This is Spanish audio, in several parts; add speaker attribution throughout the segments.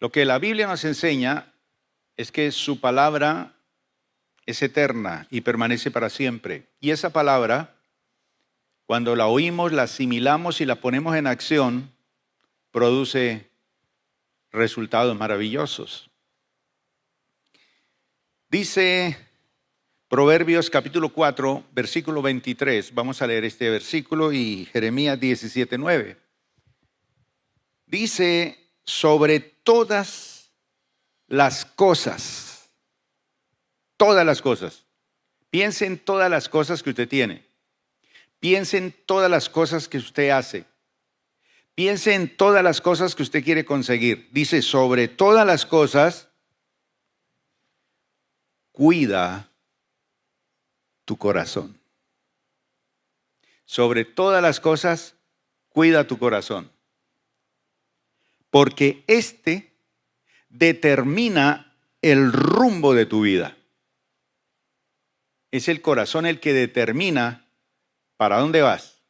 Speaker 1: Lo que la Biblia nos enseña es que su palabra es eterna y permanece para siempre. Y esa palabra, cuando la oímos, la asimilamos y la ponemos en acción, produce resultados maravillosos. Dice Proverbios capítulo 4, versículo 23. Vamos a leer este versículo y Jeremías 17:9. Dice, sobre todas las cosas, piense en todas las cosas que usted tiene, piense en todas las cosas que usted hace, piense en todas las cosas que usted quiere conseguir. Dice, sobre todas las cosas, cuida tu corazón. Sobre todas las cosas, cuida tu corazón. Porque este determina el rumbo de tu vida. Es el corazón el que determina para dónde vas,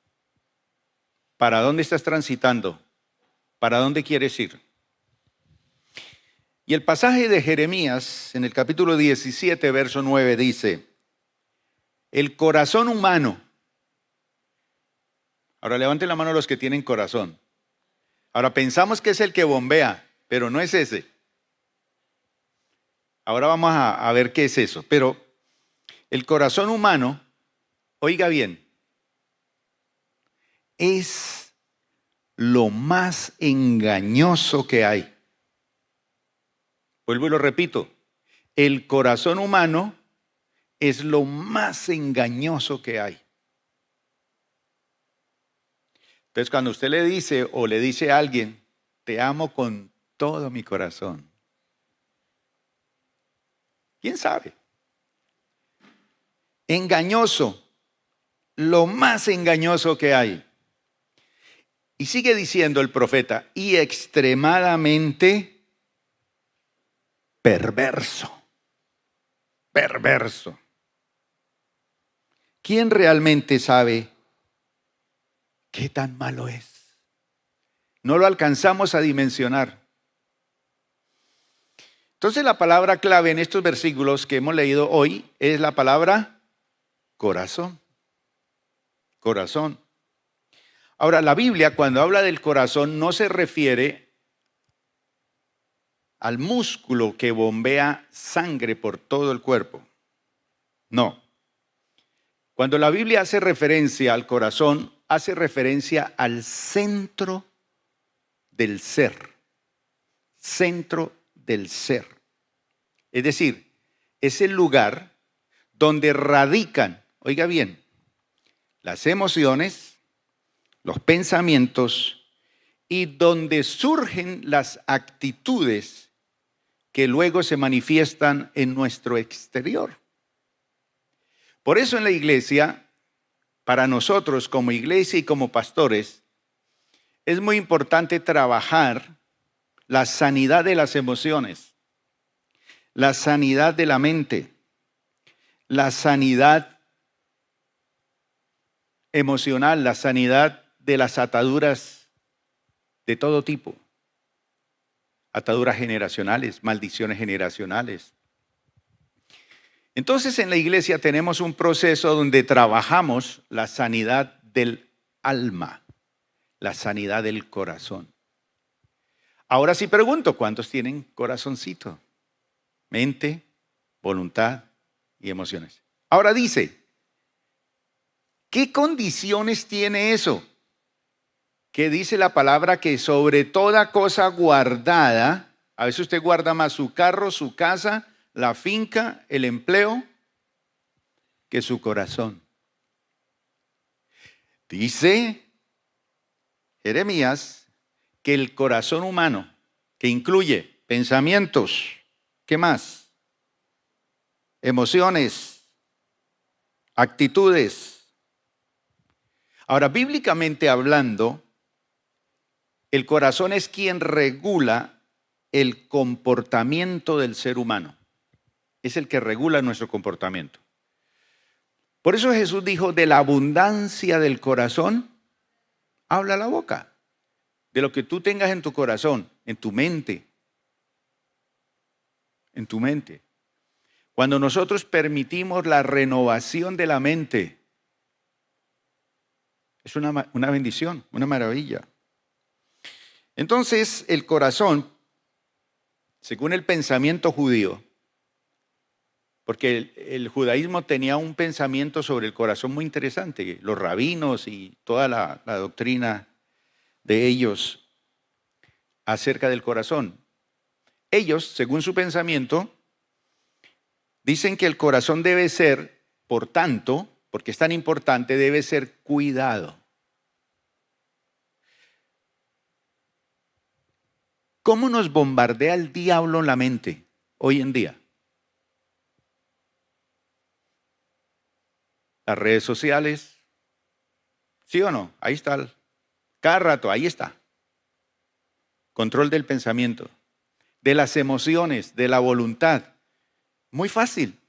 Speaker 1: para dónde estás transitando, para dónde quieres ir. Y el pasaje de Jeremías en el capítulo 17, verso 9 dice, el corazón humano. Ahora levanten la mano los que tienen corazón. Ahora pensamos que es el que bombea, pero no es ese. Ahora vamos a ver qué es eso. Pero el corazón humano, oiga bien, es lo más engañoso que hay. Vuelvo y lo repito. El corazón humano es lo más engañoso que hay. Entonces, cuando usted le dice o le dice a alguien, te amo con todo mi corazón, ¿quién sabe? Engañoso, lo más engañoso que hay. Y sigue diciendo el profeta, y extremadamente perverso. Perverso. ¿Quién realmente sabe qué tan malo es? No lo alcanzamos a dimensionar. Entonces la palabra clave en estos versículos que hemos leído hoy es la palabra corazón. Corazón. Ahora, la Biblia cuando habla del corazón no se refiere al músculo que bombea sangre por todo el cuerpo. No. Cuando la Biblia hace referencia al corazón, hace referencia al centro del ser. Centro del ser. Es decir, es el lugar donde radican, oiga bien, las emociones, los pensamientos y donde surgen las actitudes que luego se manifiestan en nuestro exterior. Por eso en la iglesia, para nosotros como iglesia y como pastores, es muy importante trabajar la sanidad de las emociones, la sanidad de la mente, la sanidad emocional, la sanidad de las ataduras de todo tipo. Ataduras generacionales, maldiciones generacionales. Entonces en la iglesia tenemos un proceso donde trabajamos la sanidad del alma, la sanidad del corazón. Ahora sí pregunto, ¿cuántos tienen corazoncito? Mente, voluntad y emociones. Ahora dice, ¿qué condiciones tiene eso? Que dice la palabra que sobre toda cosa guardada, a veces usted guarda más su carro, su casa, la finca, el empleo, que su corazón. Dice Jeremías que el corazón humano, que incluye pensamientos, ¿qué más? Emociones, actitudes. Ahora, bíblicamente hablando, el corazón es quien regula el comportamiento del ser humano. Es el que regula nuestro comportamiento. Por eso Jesús dijo, de la abundancia del corazón, habla la boca. De lo que tú tengas en tu corazón, en tu mente, en tu mente. Cuando nosotros permitimos la renovación de la mente, es una bendición, una maravilla. Entonces, el corazón, según el pensamiento judío, porque el judaísmo tenía un pensamiento sobre el corazón muy interesante, los rabinos y toda la doctrina de ellos acerca del corazón. Ellos, según su pensamiento, dicen que el corazón debe ser, por tanto, porque es tan importante, debe ser cuidado. ¿Cómo nos bombardea el diablo en la mente hoy en día? Las redes sociales, ¿sí o no? Ahí está, cada rato, ahí está. Control del pensamiento, de las emociones, de la voluntad. Muy fácil.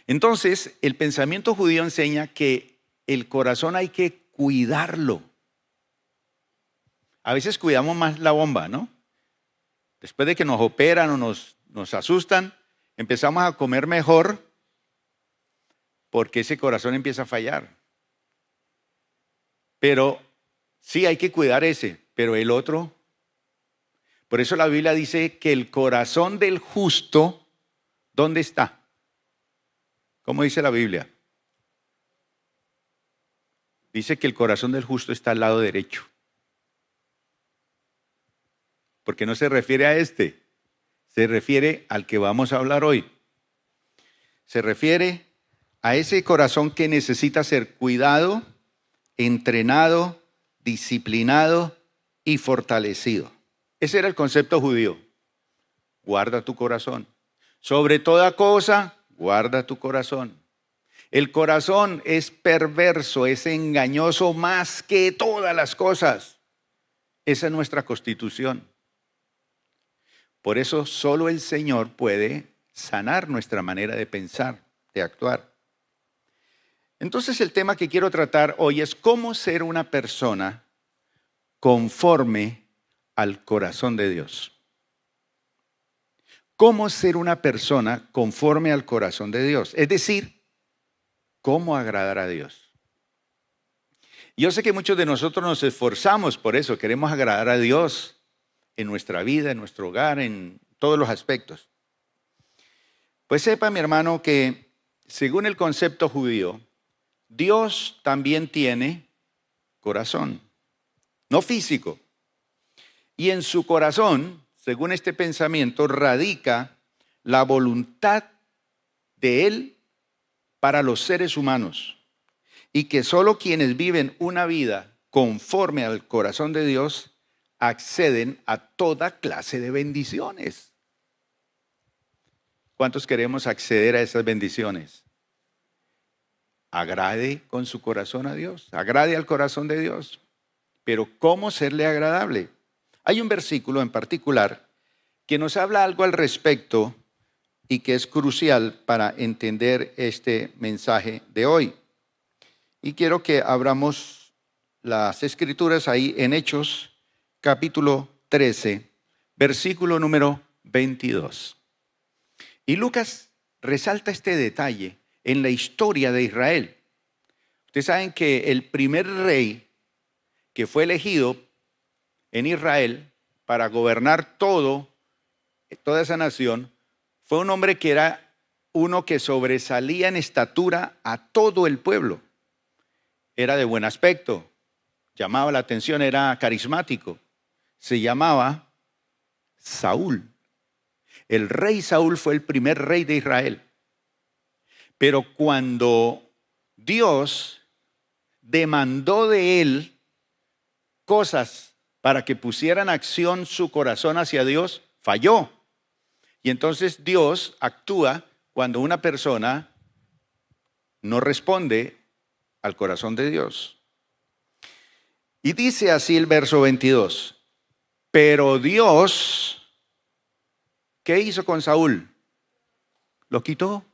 Speaker 1: Entonces, el pensamiento judío enseña que el corazón hay que cuidarlo. A veces cuidamos más la bomba, ¿no? Después de que nos operan o nos asustan, empezamos a comer mejor porque ese corazón empieza a fallar. Pero sí hay que cuidar ese, pero el otro. Por eso la Biblia dice que el corazón del justo, ¿dónde está? ¿Cómo dice la Biblia? Dice que el corazón del justo está al lado derecho. Porque no se refiere a este, se refiere al que vamos a hablar hoy. Se refiere a ese corazón que necesita ser cuidado, entrenado, disciplinado y fortalecido. Ese era el concepto judío. Guarda tu corazón. Sobre toda cosa, guarda tu corazón. El corazón es perverso, es engañoso más que todas las cosas. Esa es nuestra constitución. Por eso solo el Señor puede sanar nuestra manera de pensar, de actuar. Entonces el tema que quiero tratar hoy es cómo ser una persona conforme al corazón de Dios. ¿Cómo ser una persona conforme al corazón de Dios? Es decir, ¿cómo agradar a Dios? Yo sé que muchos de nosotros nos esforzamos por eso, queremos agradar a Dios en nuestra vida, en nuestro hogar, en todos los aspectos. Pues sepa, mi hermano, que según el concepto judío, Dios también tiene corazón, no físico. Y en su corazón, según este pensamiento, radica la voluntad de Él para los seres humanos. Y que solo quienes viven una vida conforme al corazón de Dios acceden a toda clase de bendiciones. ¿Cuántos queremos acceder a esas bendiciones? Agrade con su corazón a Dios, agrade al corazón de Dios. Pero ¿cómo serle agradable? Hay un versículo en particular que nos habla algo al respecto y que es crucial para entender este mensaje de hoy. Y quiero que abramos las escrituras ahí en Hechos, capítulo 13, versículo número 22. Y Lucas resalta este detalle en la historia de Israel. Ustedes saben que el primer rey que fue elegido en Israel para gobernar toda esa nación fue un hombre que era uno que sobresalía en estatura a todo el pueblo. Era de buen aspecto, llamaba la atención, era carismático. Se llamaba Saúl. El rey Saúl fue el primer rey de Israel. Pero cuando Dios demandó de él cosas para que pusiera en acción su corazón hacia Dios, falló. Y entonces Dios actúa cuando una persona no responde al corazón de Dios. Y dice así el verso 22. Pero Dios, ¿qué hizo con Saúl? Lo quitó.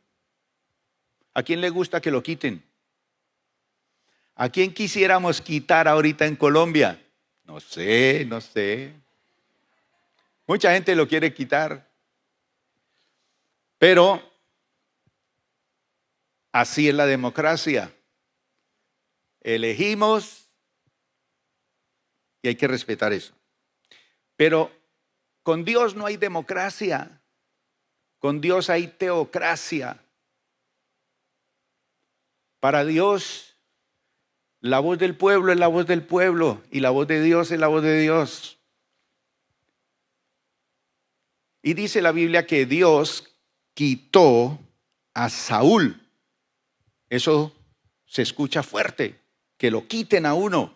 Speaker 1: ¿A quién le gusta que lo quiten? ¿A quién quisiéramos quitar ahorita en Colombia? No sé. Mucha gente lo quiere quitar. Pero así es la democracia. Elegimos y hay que respetar eso. Pero con Dios no hay democracia. Con Dios hay teocracia. Para Dios, la voz del pueblo es la voz del pueblo y la voz de Dios es la voz de Dios. Y dice la Biblia que Dios quitó a Saúl. Eso se escucha fuerte, que lo quiten a uno.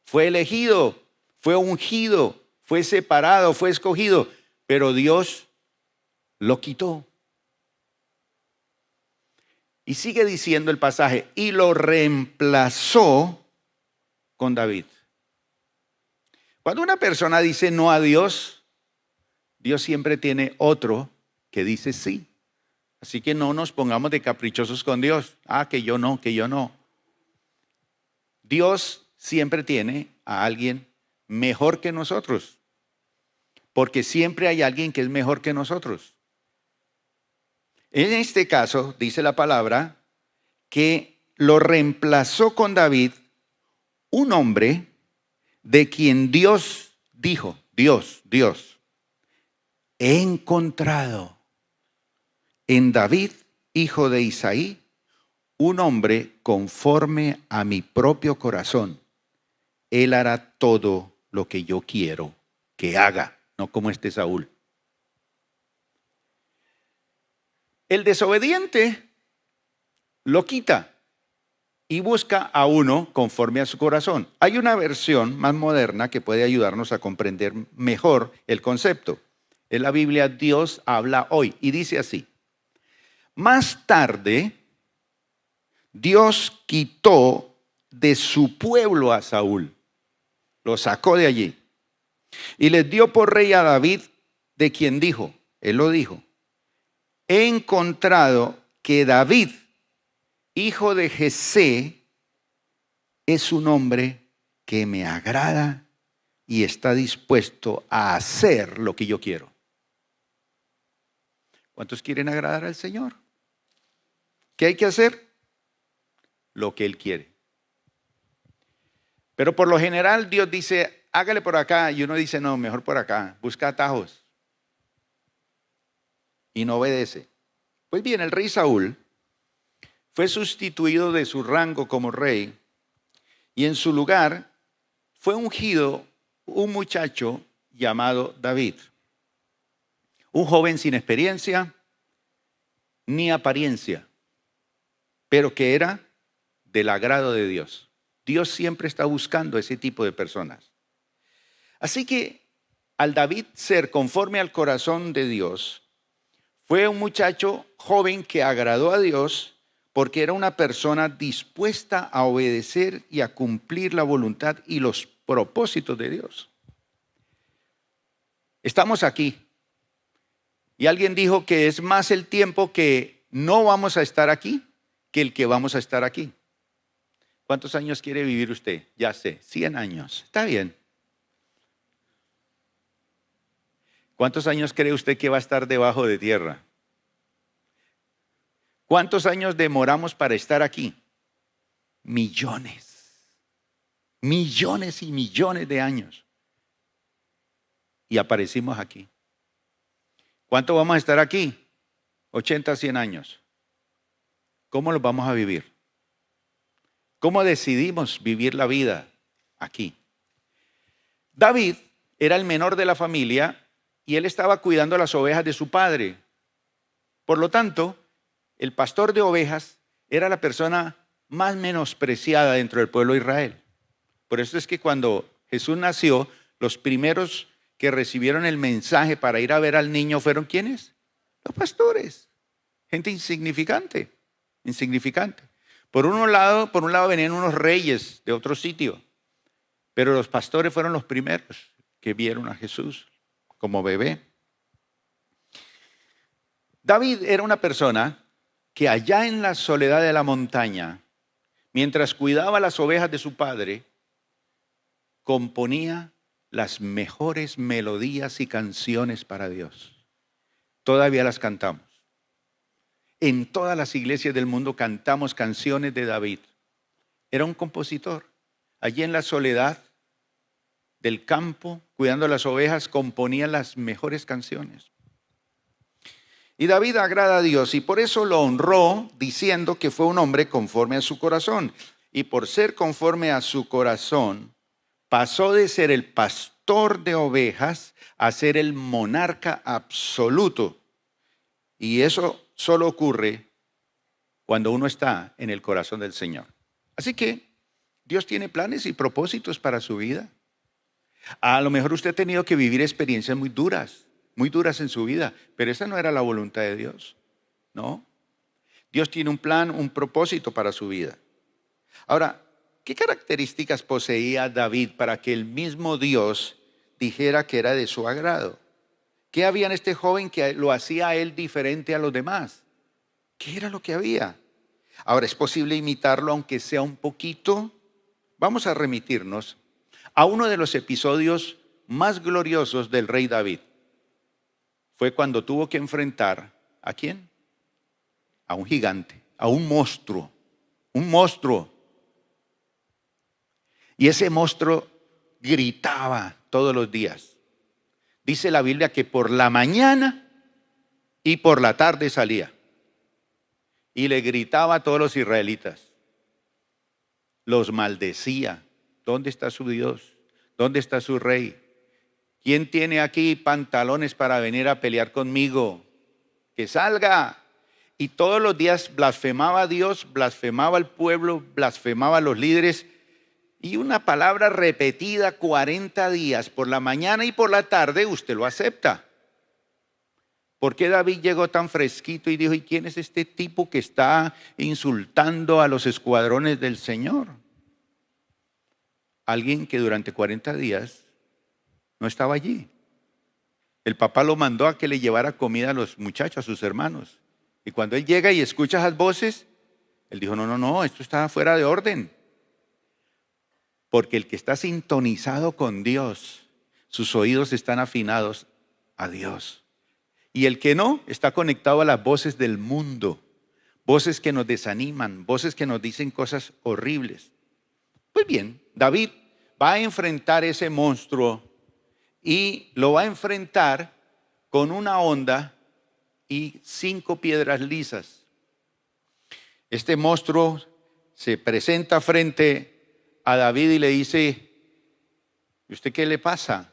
Speaker 1: Fue elegido, fue ungido, fue separado, fue escogido, pero Dios lo quitó. Y sigue diciendo el pasaje, y lo reemplazó con David. Cuando una persona dice no a Dios, Dios siempre tiene otro que dice sí. Así que no nos pongamos de caprichosos con Dios. Que yo no, que yo no. Dios siempre tiene a alguien mejor que nosotros. Porque siempre hay alguien que es mejor que nosotros. En este caso, dice la palabra, que lo reemplazó con David un hombre de quien Dios dijo, Dios, he encontrado en David, hijo de Isaí, un hombre conforme a mi propio corazón. Él hará todo lo que yo quiero que haga, no como este Saúl. El desobediente lo quita y busca a uno conforme a su corazón. Hay una versión más moderna que puede ayudarnos a comprender mejor el concepto. En la Biblia Dios habla hoy y dice así. Más tarde, Dios quitó de su pueblo a Saúl, lo sacó de allí y les dio por rey a David, de quien dijo, él lo dijo, he encontrado que David, hijo de Jesé, es un hombre que me agrada y está dispuesto a hacer lo que yo quiero. ¿Cuántos quieren agradar al Señor? ¿Qué hay que hacer? Lo que Él quiere. Pero por lo general Dios dice, hágale por acá, y uno dice, no, mejor por acá, busca atajos. Y no obedece. Pues bien, el rey Saúl fue sustituido de su rango como rey y en su lugar fue ungido un muchacho llamado David. Un joven sin experiencia ni apariencia, pero que era del agrado de Dios. Dios siempre está buscando ese tipo de personas. Así que al David ser conforme al corazón de Dios, fue un muchacho joven que agradó a Dios porque era una persona dispuesta a obedecer y a cumplir la voluntad y los propósitos de Dios. Estamos aquí. Y alguien dijo que es más el tiempo que no vamos a estar aquí que el que vamos a estar aquí. ¿Cuántos años quiere vivir usted? Ya sé, 100 años. Está bien. ¿Cuántos años cree usted que va a estar debajo de tierra? ¿Cuántos años demoramos para estar aquí? Millones. Millones y millones de años. Y aparecimos aquí. ¿Cuánto vamos a estar aquí? 80, 100 años. ¿Cómo los vamos a vivir? ¿Cómo decidimos vivir la vida aquí? David era el menor de la familia y él estaba cuidando las ovejas de su padre. Por lo tanto, el pastor de ovejas era la persona más menospreciada dentro del pueblo de Israel. Por eso es que cuando Jesús nació, los primeros que recibieron el mensaje para ir a ver al niño fueron ¿quiénes? Los pastores. Gente insignificante. Por un lado venían unos reyes de otro sitio, pero los pastores fueron los primeros que vieron a Jesús como bebé. David era una persona que allá en la soledad de la montaña, mientras cuidaba las ovejas de su padre, componía las mejores melodías y canciones para Dios. Todavía las cantamos. En todas las iglesias del mundo cantamos canciones de David. Era un compositor. Allí en la soledad del campo, cuidando las ovejas, componía las mejores canciones. Y David agrada a Dios y por eso lo honró diciendo que fue un hombre conforme a su corazón. Y por ser conforme a su corazón, pasó de ser el pastor de ovejas a ser el monarca absoluto. Y eso solo ocurre cuando uno está en el corazón del Señor. Así que Dios tiene planes y propósitos para su vida. A lo mejor usted ha tenido que vivir experiencias muy duras en su vida, pero esa no era la voluntad de Dios, ¿no? Dios tiene un plan, un propósito para su vida. Ahora, ¿qué características poseía David para que el mismo Dios dijera que era de su agrado? ¿Qué había en este joven que lo hacía a él diferente a los demás? ¿Qué era lo que había? Ahora, ¿es posible imitarlo aunque sea un poquito? Vamos a remitirnos a uno de los episodios más gloriosos del rey David. Fue cuando tuvo que enfrentar, ¿a quién? A un gigante, a un monstruo. Y ese monstruo gritaba todos los días. Dice la Biblia que por la mañana y por la tarde salía. Y le gritaba a todos los israelitas. Los maldecía. ¿Dónde está su Dios? ¿Dónde está su rey? ¿Quién tiene aquí pantalones para venir a pelear conmigo? Que salga. Y todos los días blasfemaba a Dios, blasfemaba al pueblo, blasfemaba a los líderes. Y una palabra repetida 40 días, por la mañana y por la tarde, usted lo acepta. ¿Por qué David llegó tan fresquito y dijo, ¿y quién es este tipo que está insultando a los escuadrones del Señor? Alguien que durante 40 días no estaba allí. El papá lo mandó a que le llevara comida a los muchachos, a sus hermanos. Y cuando él llega y escucha esas voces, él dijo, no, esto está fuera de orden. Porque el que está sintonizado con Dios, sus oídos están afinados a Dios. Y el que no, está conectado a las voces del mundo. Voces que nos desaniman, voces que nos dicen cosas horribles. Pues bien, David va a enfrentar ese monstruo y lo va a enfrentar con una honda y 5 piedras lisas. Este monstruo se presenta frente a David y le dice, ¿y usted qué le pasa?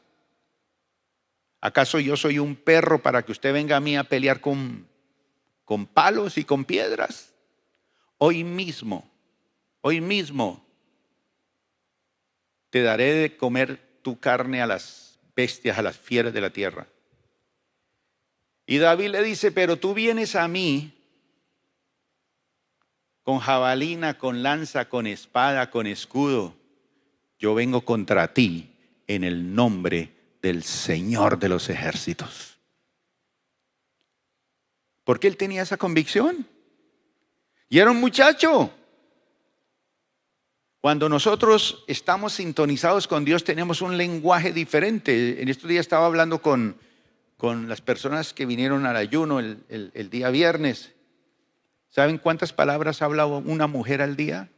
Speaker 1: ¿Acaso yo soy un perro para que usted venga a mí a pelear con palos y con piedras? Hoy mismo te daré de comer tu carne a las bestias, a las fieras de la tierra. Y David le dice, pero tú vienes a mí con jabalina, con lanza, con espada, con escudo. Yo vengo contra ti en el nombre del Señor de los ejércitos. Porque él tenía esa convicción. Y era un muchacho. Cuando nosotros estamos sintonizados con Dios, tenemos un lenguaje diferente. En estos días estaba hablando con las personas que vinieron al ayuno el día viernes. ¿Saben cuántas palabras habla una mujer al día?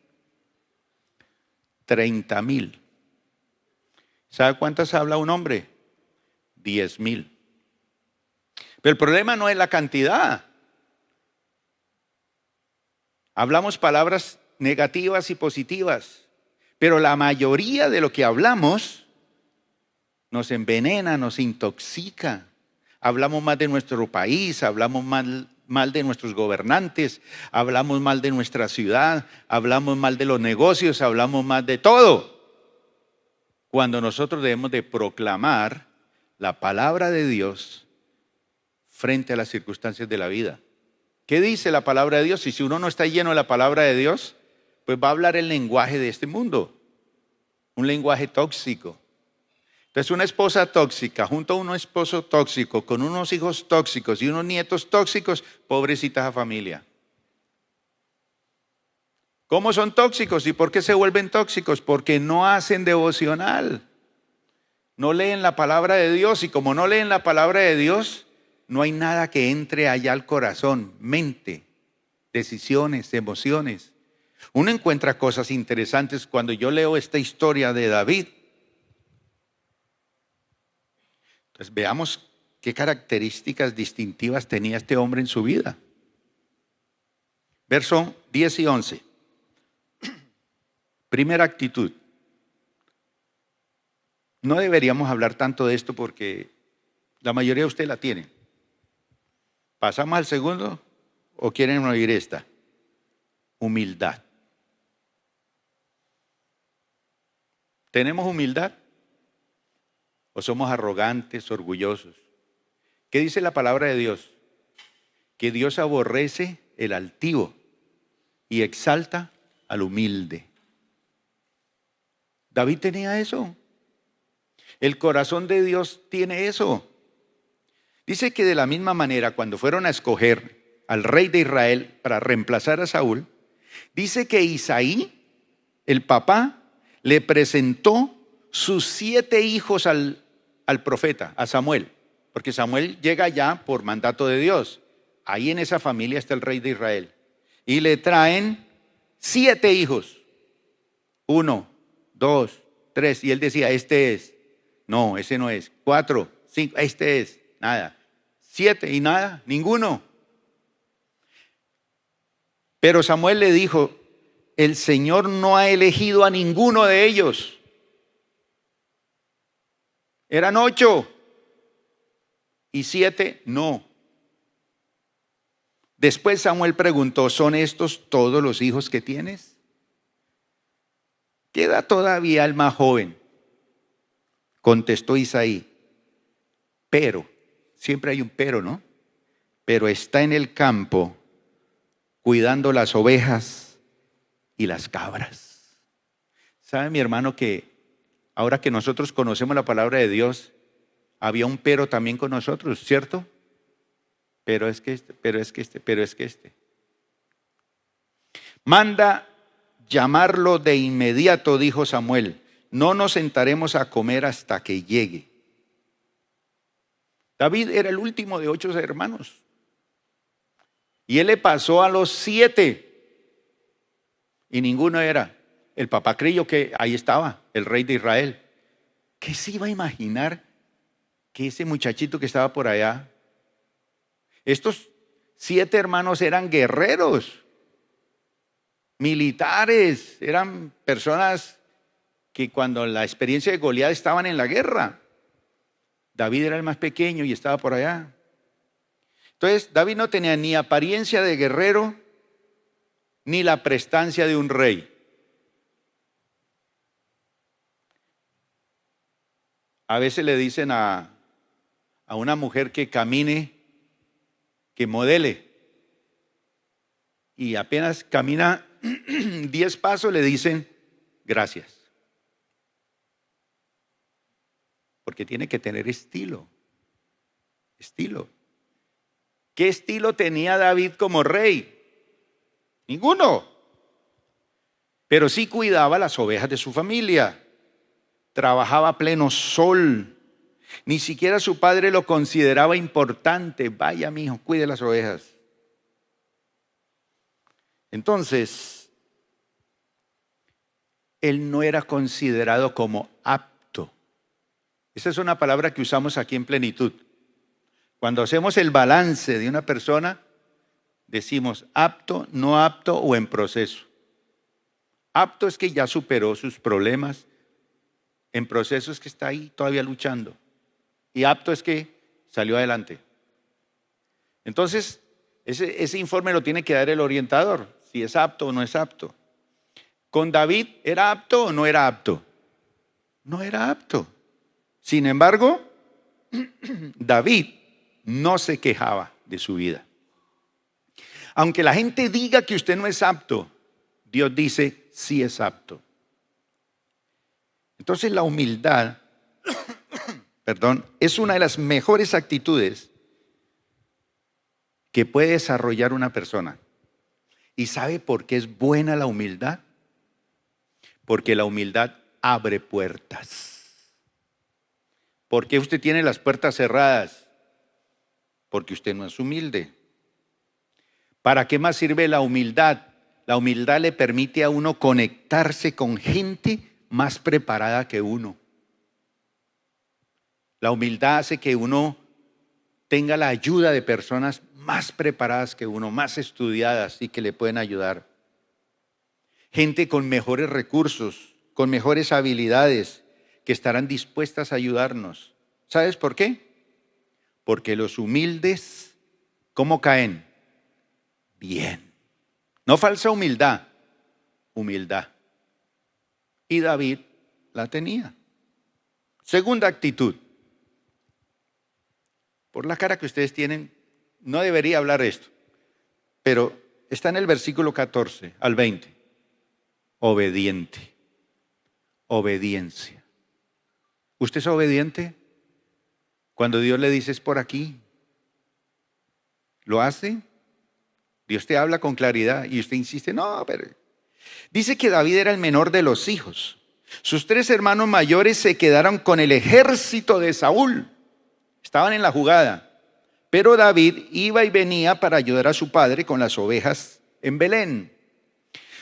Speaker 1: 30,000. ¿Sabe cuántas habla un hombre? 10,000. Pero el problema no es la cantidad. Hablamos palabras negativas y positivas, pero la mayoría de lo que hablamos nos envenena, nos intoxica. Hablamos más de nuestro país, hablamos mal de nuestros gobernantes, hablamos mal de nuestra ciudad, hablamos mal de los negocios, hablamos mal de todo. Cuando nosotros debemos de proclamar la palabra de Dios frente a las circunstancias de la vida. ¿Qué dice la palabra de Dios? Y si uno no está lleno de la palabra de Dios, pues va a hablar el lenguaje de este mundo, un lenguaje tóxico. Entonces una esposa tóxica junto a un esposo tóxico, con unos hijos tóxicos y unos nietos tóxicos, pobrecita esa familia. ¿Cómo son tóxicos y por qué se vuelven tóxicos? Porque no hacen devocional, no leen la palabra de Dios, y como no leen la palabra de Dios, no hay nada que entre allá al corazón, mente, decisiones, emociones. Uno encuentra cosas interesantes cuando yo leo esta historia de David. Entonces veamos qué características distintivas tenía este hombre en su vida. Verso 10 y 11. Primera actitud. No deberíamos hablar tanto de esto porque la mayoría de ustedes la tienen. ¿Pasamos al segundo o quieren oír esta? Humildad. ¿Tenemos humildad? ¿O somos arrogantes, orgullosos? ¿Qué dice la palabra de Dios? Que Dios aborrece el altivo y exalta al humilde. David tenía eso. El corazón de Dios tiene eso. Dice que de la misma manera, cuando fueron a escoger al rey de Israel para reemplazar a Saúl, dice que Isaí, el papá, le presentó sus 7 hijos al profeta, a Samuel, porque Samuel llega ya por mandato de Dios. Ahí en esa familia está el rey de Israel. Y le traen 7 hijos. 1, 2, 3. Y él decía, este es. No, ese no es. 4, 5, este es. Nada. 7 y nada, ninguno. Pero Samuel le dijo, el Señor no ha elegido a ninguno de ellos. Eran 8 y 7 no. Después Samuel preguntó, ¿son estos todos los hijos que tienes? Queda todavía el más joven. Contestó Isaí, pero, siempre hay un pero, ¿no? Pero está en el campo cuidando las ovejas y las cabras. ¿Sabe, mi hermano, que ahora que nosotros conocemos la palabra de Dios, había un pero también con nosotros, ¿cierto? Pero es que este. Manda llamarlo de inmediato, dijo Samuel. No nos sentaremos a comer hasta que llegue. David era el último de 8 hermanos. Y él le pasó a los 7. Y ninguno era. El papá creyó que ahí estaba, el rey de Israel. ¿Qué se iba a imaginar que ese muchachito que estaba por allá? Estos 7 hermanos eran guerreros, militares, eran personas que cuando la experiencia de Goliat estaban en la guerra. David era el más pequeño y estaba por allá. Entonces David no tenía ni apariencia de guerrero ni la prestancia de un rey. A veces le dicen a una mujer que camine, que modele, y apenas camina 10 pasos le dicen gracias. Porque tiene que tener estilo. Estilo. ¿Qué estilo tenía David como rey? Ninguno. Pero sí cuidaba las ovejas de su familia. Trabajaba a pleno sol. Ni siquiera su padre lo consideraba importante. Vaya, mi hijo, cuide las ovejas. Entonces, él no era considerado como apto. Esa es una palabra que usamos aquí en Plenitud. Cuando hacemos el balance de una persona, decimos apto, no apto o en proceso. Apto es que ya superó sus problemas. En proceso es que está ahí todavía luchando. Y apto es que salió adelante. Entonces, ese informe lo tiene que dar el orientador, si es apto o no es apto. ¿Con David era apto o no era apto? No era apto. Sin embargo, David no se quejaba de su vida. Aunque la gente diga que usted no es apto, Dios dice, sí es apto. Entonces la humildad, es una de las mejores actitudes que puede desarrollar una persona. ¿Y sabe por qué es buena la humildad? Porque la humildad abre puertas. ¿Por qué usted tiene las puertas cerradas? Porque usted no es humilde. ¿Para qué más sirve la humildad? La humildad le permite a uno conectarse con gente más preparada que uno. La humildad hace que uno tenga la ayuda de personas más preparadas que uno, más estudiadas y que le pueden ayudar. Gente con mejores recursos, con mejores habilidades, que estarán dispuestas a ayudarnos. ¿Sabes por qué? Porque los humildes, ¿cómo caen? Bien. No falsa humildad, humildad. Y David la tenía. Segunda actitud. Por la cara que ustedes tienen, no debería hablar esto, pero está en el versículo 14 al 20. Obediente. Obediencia. ¿Usted es obediente? Cuando Dios le dice es por aquí, ¿lo hace? Dios te habla con claridad y usted insiste, no, pero... Dice que David era el menor de los hijos. Sus 3 hermanos mayores se quedaron con el ejército de Saúl. Estaban en la jugada. Pero David iba y venía para ayudar a su padre con las ovejas en Belén.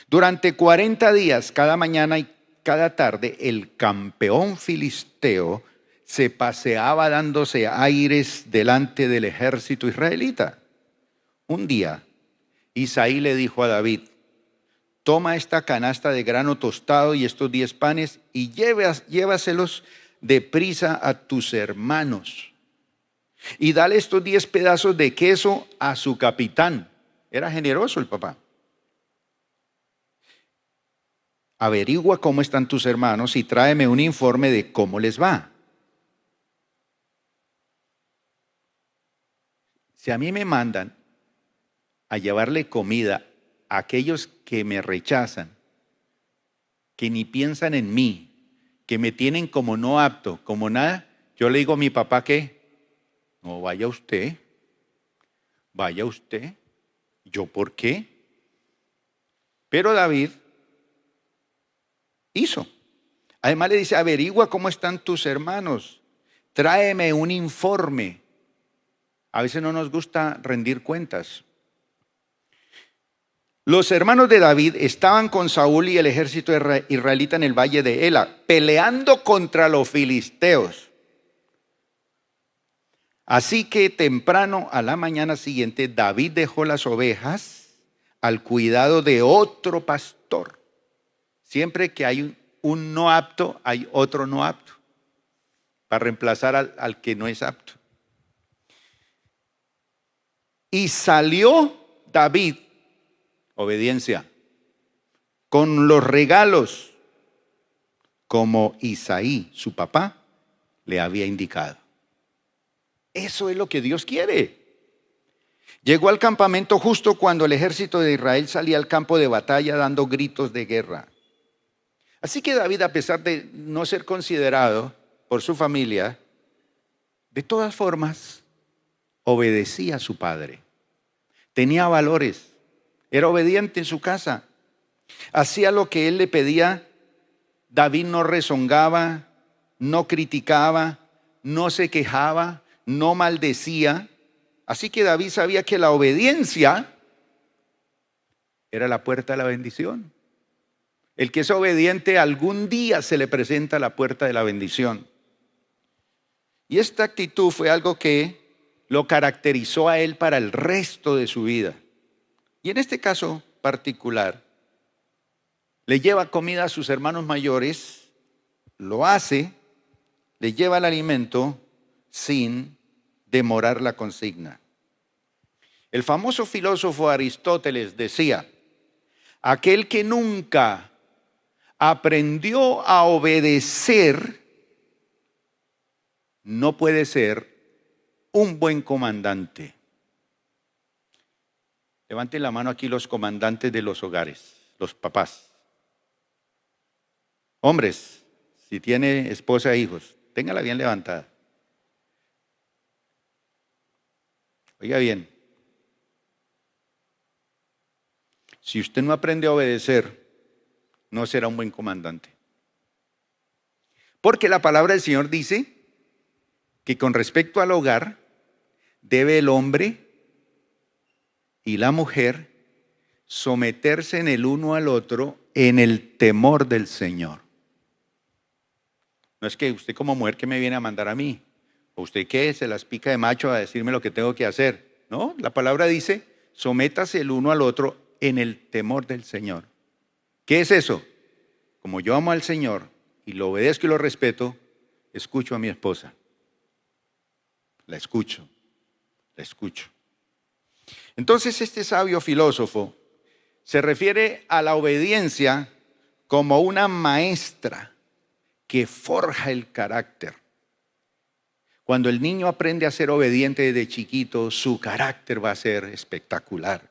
Speaker 1: Durante 40 días, cada mañana y cada tarde, el campeón filisteo se paseaba dándose aires delante del ejército israelita. Un día, Isaí le dijo a David: toma esta canasta de grano tostado y estos 10 panes y llévaselos deprisa a tus hermanos. Y dale estos 10 pedazos de queso a su capitán. Era generoso el papá. Averigua cómo están tus hermanos y tráeme un informe de cómo les va. Si a mí me mandan a llevarle comida a aquellos que me rechazan, que ni piensan en mí, que me tienen como no apto, como nada, yo le digo a mi papá que no, vaya usted. ¿Yo por qué? Pero David hizo. Además le dice, averigua cómo están tus hermanos, tráeme un informe. A veces no nos gusta rendir cuentas. Los hermanos de David estaban con Saúl y el ejército israelita en el valle de Ela, peleando contra los filisteos. Así que temprano a la mañana siguiente, David dejó las ovejas al cuidado de otro pastor. Siempre que hay un no apto, hay otro no apto, para reemplazar al que no es apto. Y salió David, obediencia, con los regalos, como Isaí, su papá, le había indicado. Eso es lo que Dios quiere. Llegó al campamento justo cuando el ejército de Israel salía al campo de batalla dando gritos de guerra. Así que David, a pesar de no ser considerado por su familia, de todas formas, obedecía a su padre. Tenía valores, era obediente en su casa. Hacía lo que él le pedía. David no rezongaba, no criticaba, no se quejaba, no maldecía. Así que David sabía que la obediencia era la puerta a la bendición. El que es obediente algún día se le presenta la puerta de la bendición. Y esta actitud fue algo que lo caracterizó a él para el resto de su vida. Y en este caso particular, le lleva comida a sus hermanos mayores, lo hace, le lleva el alimento sin demorar la consigna. El famoso filósofo Aristóteles decía: aquel que nunca aprendió a obedecer no puede ser un buen comandante. Levanten la mano aquí los comandantes de los hogares, los papás. Hombres, si tiene esposa e hijos, téngala bien levantada. Oiga bien, si usted no aprende a obedecer, no será un buen comandante. Porque la palabra del Señor dice que con respecto al hogar, debe el hombre y la mujer someterse en el uno al otro en el temor del Señor. No es que usted como mujer que me viene a mandar a mí, o usted que se las pica de macho a decirme lo que tengo que hacer. No, la palabra dice, sométase el uno al otro en el temor del Señor. ¿Qué es eso? Como yo amo al Señor y lo obedezco y lo respeto, escucho a mi esposa. La escucho. Entonces este sabio filósofo se refiere a la obediencia como una maestra que forja el carácter. Cuando el niño aprende a ser obediente desde chiquito, su carácter va a ser espectacular.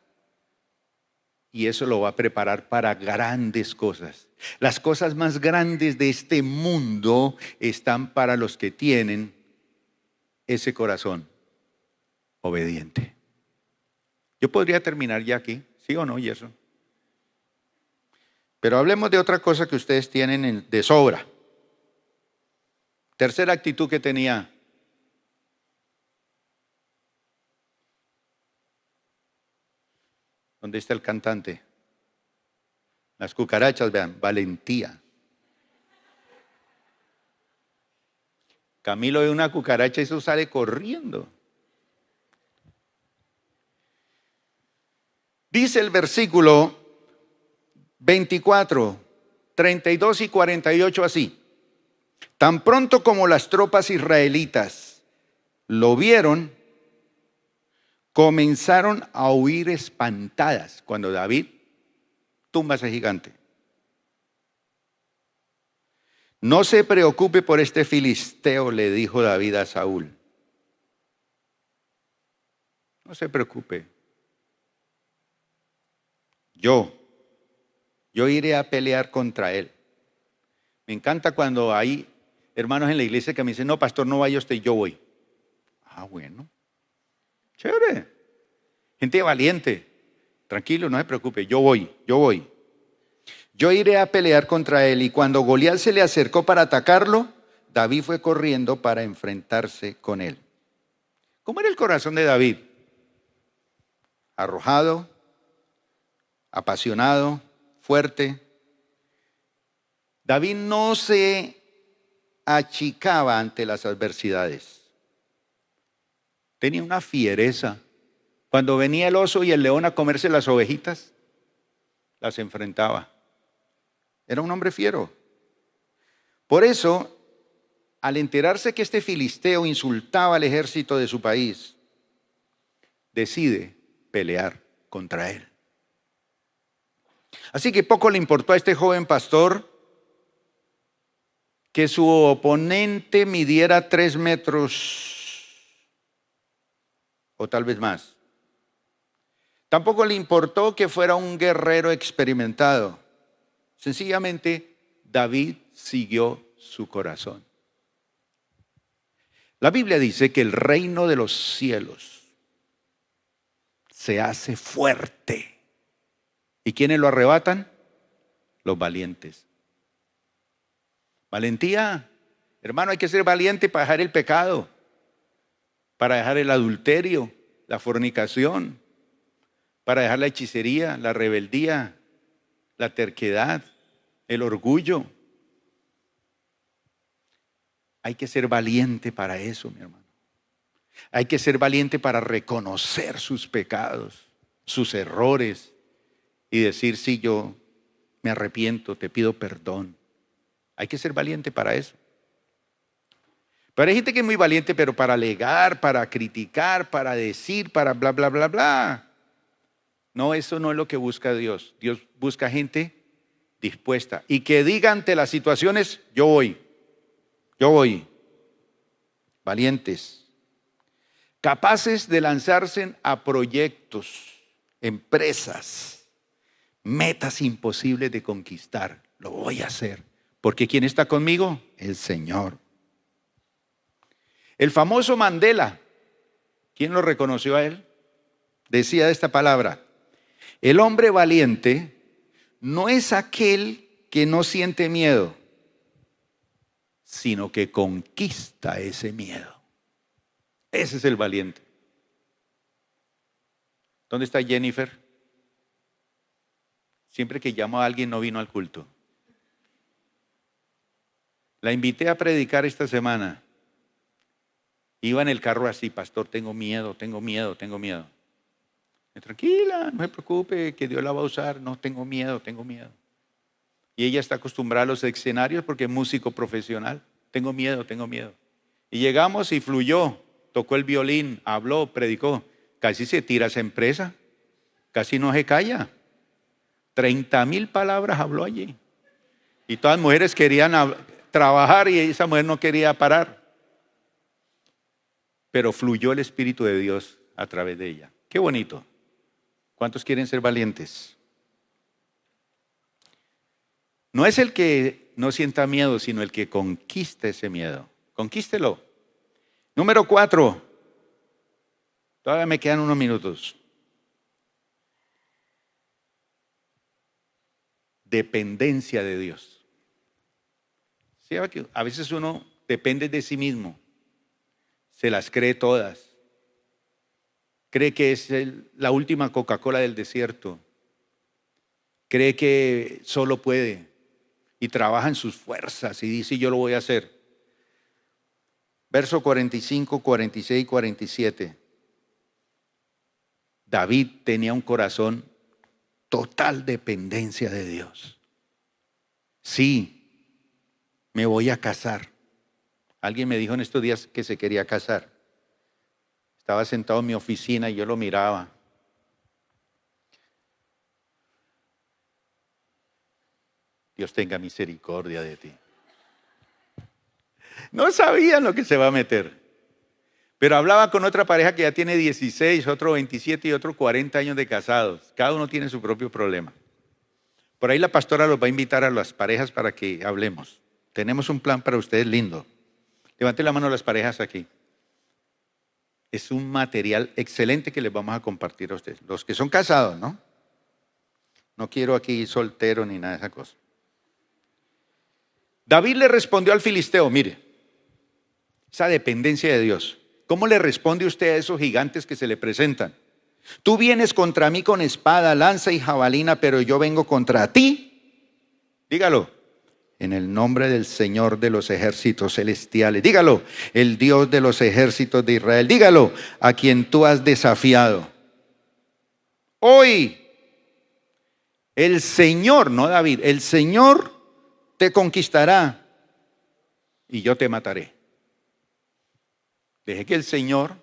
Speaker 1: Y eso lo va a preparar para grandes cosas. Las cosas más grandes de este mundo están para los que tienen ese corazón obediente. Yo podría terminar ya aquí, ¿sí o no? Y eso. Pero hablemos de otra cosa que ustedes tienen de sobra. Tercera actitud que tenía. ¿Dónde está el cantante? Las cucarachas, vean, valentía. Camilo ve una cucaracha y eso sale corriendo. Dice el versículo 24, 32 y 48 así. Tan pronto como las tropas israelitas lo vieron, comenzaron a huir espantadas cuando David tumba a ese gigante. No se preocupe por este filisteo, le dijo David a Saúl. No se preocupe. Yo iré a pelear contra él. Me encanta cuando hay hermanos en la iglesia que me dicen, no, pastor, no vaya usted, yo voy. Ah, bueno. Chévere. Gente valiente. Tranquilo, no se preocupe, yo voy. Yo iré a pelear contra él. Y cuando Goliat se le acercó para atacarlo, David fue corriendo para enfrentarse con él. ¿Cómo era el corazón de David? Arrojado, apasionado, fuerte. David no se achicaba ante las adversidades. Tenía una fiereza. Cuando venía el oso y el león a comerse las ovejitas, las enfrentaba. Era un hombre fiero. Por eso, al enterarse que este filisteo insultaba al ejército de su país, decide pelear contra él. Así que poco le importó a este joven pastor que su oponente midiera 3 metros o tal vez más. Tampoco le importó que fuera un guerrero experimentado. Sencillamente, David siguió su corazón. La Biblia dice que el reino de los cielos se hace fuerte. ¿Y quiénes lo arrebatan? Los valientes. Valentía. Hermano, hay que ser valiente para dejar el pecado, para dejar el adulterio, la fornicación, para dejar la hechicería, la rebeldía, la terquedad, el orgullo. Hay que ser valiente para eso, mi hermano. Hay que ser valiente para reconocer sus pecados, sus errores y decir, sí, yo me arrepiento, te pido perdón. Hay que ser valiente para eso. Pero hay gente que es muy valiente, pero para alegar, para criticar, para decir, para bla, bla, bla, bla. No, eso no es lo que busca Dios. Dios busca gente dispuesta y que diga ante las situaciones, yo voy. Valientes. Capaces de lanzarse a proyectos, empresas, metas imposibles de conquistar. Lo voy a hacer. Porque ¿quién está conmigo? El Señor. El famoso Mandela, ¿quién lo reconoció a él? Decía esta palabra: el hombre valiente no es aquel que no siente miedo, sino que conquista ese miedo. Ese es el valiente. ¿Dónde está Jennifer? Siempre que llamo a alguien no vino al culto. La invité a predicar esta semana. Iba en el carro así, pastor, tengo miedo, tengo miedo, tengo miedo. Tranquila, no se preocupe, que Dios la va a usar. No, tengo miedo, tengo miedo. Y ella está acostumbrada a los escenarios porque es músico profesional. Tengo miedo, tengo miedo. Y llegamos y fluyó. Tocó el violín, habló, predicó. Casi se tira esa empresa. Casi no se calla. 30,000 palabras habló allí. Y todas las mujeres querían trabajar y esa mujer no quería parar. Pero fluyó el Espíritu de Dios a través de ella. Qué bonito. ¿Cuántos quieren ser valientes? No es el que no sienta miedo, sino el que conquiste ese miedo. Conquístelo. Número 4. Todavía me quedan unos minutos. Dependencia de Dios. ¿Sí? A veces uno depende de sí mismo. Se las cree todas. Cree que es la última Coca-Cola del desierto. Cree que solo puede. Y trabaja en sus fuerzas y dice, yo lo voy a hacer. Verso 45, 46 y 47. David tenía un corazón total dependencia de Dios. Sí, me voy a casar. Alguien me dijo en estos días que se quería casar. Estaba sentado en mi oficina y yo lo miraba. Dios tenga misericordia de ti. No sabían lo que se va a meter. Pero hablaba con otra pareja que ya tiene 16, otro 27 y otro 40 años de casados. Cada uno tiene su propio problema. Por ahí la pastora los va a invitar a las parejas para que hablemos. Tenemos un plan para ustedes lindo. Levante la mano a las parejas aquí. Es un material excelente que les vamos a compartir a ustedes. Los que son casados, ¿no? No quiero aquí soltero ni nada de esa cosa. David le respondió al filisteo, mire, esa dependencia de Dios. ¿Cómo le responde usted a esos gigantes que se le presentan? Tú vienes contra mí con espada, lanza y jabalina, pero yo vengo contra ti. Dígalo. En el nombre del Señor de los ejércitos celestiales. Dígalo. El Dios de los ejércitos de Israel. Dígalo. A quien tú has desafiado. Hoy, el Señor, no David, el Señor te conquistará y yo te mataré. Deje que el Señor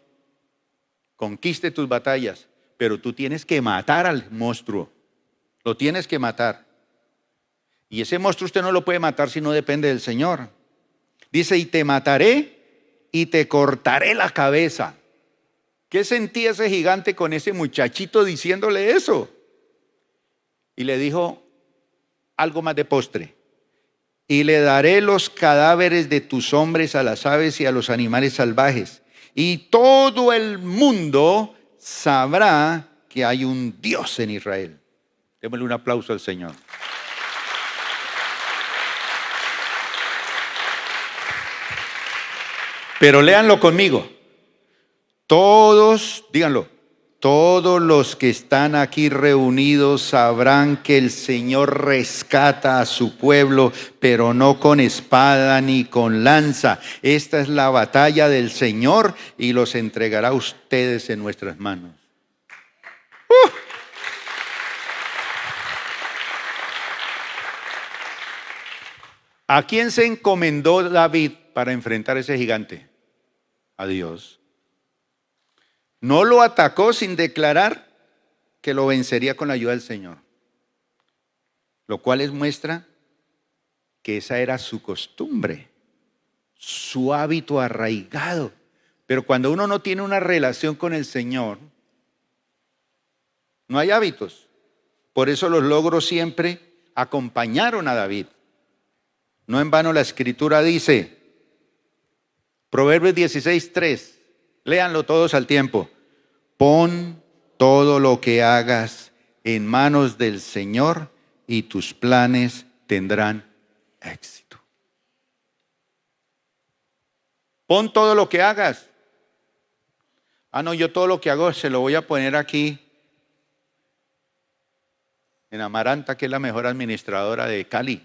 Speaker 1: conquiste tus batallas, pero tú tienes que matar al monstruo. Lo tienes que matar. Y ese monstruo usted no lo puede matar si no depende del Señor. Dice, y te mataré y te cortaré la cabeza. ¿Qué sentía ese gigante con ese muchachito diciéndole eso? Y le dijo algo más de postre. Y le daré los cadáveres de tus hombres a las aves y a los animales salvajes. Y todo el mundo sabrá que hay un Dios en Israel. Démosle un aplauso al Señor. Pero léanlo conmigo. Todos, díganlo. Todos los que están aquí reunidos sabrán que el Señor rescata a su pueblo, pero no con espada ni con lanza. Esta es la batalla del Señor y los entregará a ustedes en nuestras manos. ¿A quién se encomendó David para enfrentar a ese gigante? A Dios. No lo atacó sin declarar que lo vencería con la ayuda del Señor. Lo cual muestra que esa era su costumbre, su hábito arraigado. Pero cuando uno no tiene una relación con el Señor, no hay hábitos. Por eso los logros siempre acompañaron a David. No en vano la Escritura dice, Proverbios 16:3, léanlo todos al tiempo. Pon todo lo que hagas en manos del Señor y tus planes tendrán éxito. Pon todo lo que hagas. No, yo todo lo que hago se lo voy a poner aquí en Amaranta, que es la mejor administradora de Cali.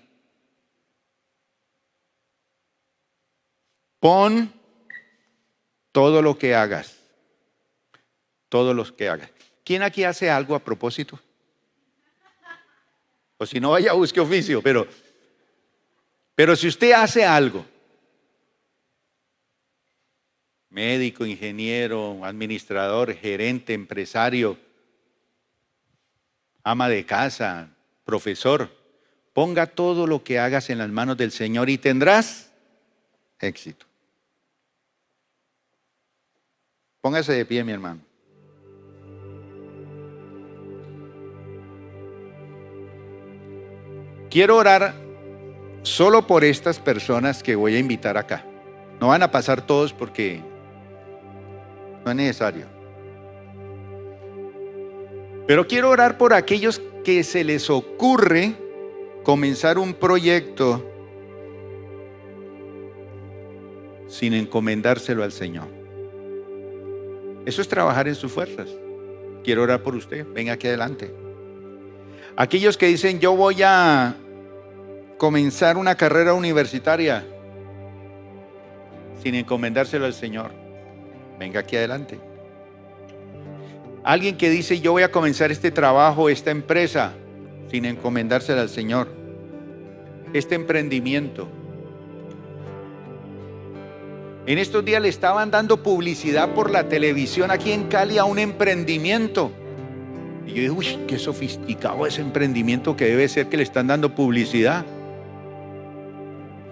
Speaker 1: Pon todo lo que hagas. Todo lo que hagas. ¿Quién aquí hace algo a propósito? O si no, vaya, busque oficio. Pero si usted hace algo, médico, ingeniero, administrador, gerente, empresario, ama de casa, profesor, ponga todo lo que hagas en las manos del Señor y tendrás éxito. Póngase de pie, mi hermano. Quiero orar solo por estas personas que voy a invitar acá. No van a pasar todos porque no es necesario. Pero quiero orar por aquellos que se les ocurre comenzar un proyecto sin encomendárselo al Señor. Eso es trabajar en sus fuerzas. Quiero orar por usted. Venga aquí adelante. Aquellos que dicen, yo voy a comenzar una carrera universitaria sin encomendárselo al Señor. Venga aquí adelante. Alguien que dice, yo voy a comenzar este trabajo, esta empresa, sin encomendárselo al Señor. Este emprendimiento. En estos días le estaban dando publicidad por la televisión aquí en Cali a un emprendimiento. Y yo dije, uy, qué sofisticado ese emprendimiento que debe ser que le están dando publicidad.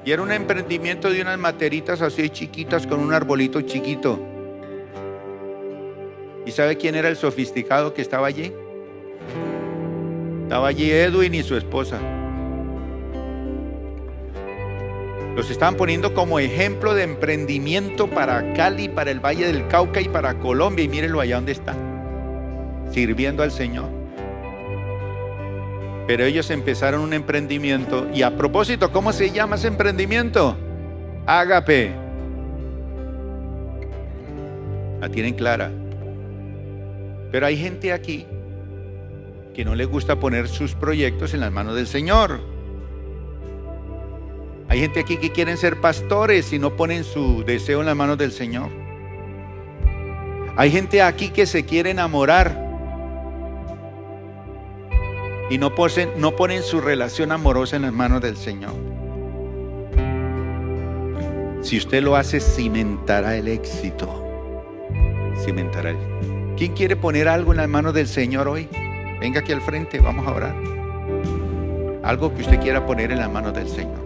Speaker 1: Y era un emprendimiento de unas materitas así chiquitas con un arbolito chiquito. ¿Y sabe quién era el sofisticado que estaba allí? Estaba allí Edwin y su esposa. Los estaban poniendo como ejemplo de emprendimiento para Cali, para el Valle del Cauca y para Colombia. Y mírenlo allá donde está, sirviendo al Señor. Pero ellos empezaron un emprendimiento. Y a propósito, ¿cómo se llama ese emprendimiento? Ágape. La tienen clara. Pero hay gente aquí que no le gusta poner sus proyectos en las manos del Señor. Hay gente aquí que quieren ser pastores y no ponen su deseo en las manos del Señor. Hay gente aquí que se quiere enamorar y no ponen su relación amorosa en las manos del Señor. Si usted lo hace, cimentará el éxito. Cimentará el éxito. ¿Quién quiere poner algo en las manos del Señor hoy? Venga aquí al frente, vamos a orar. Algo que usted quiera poner en las manos del Señor.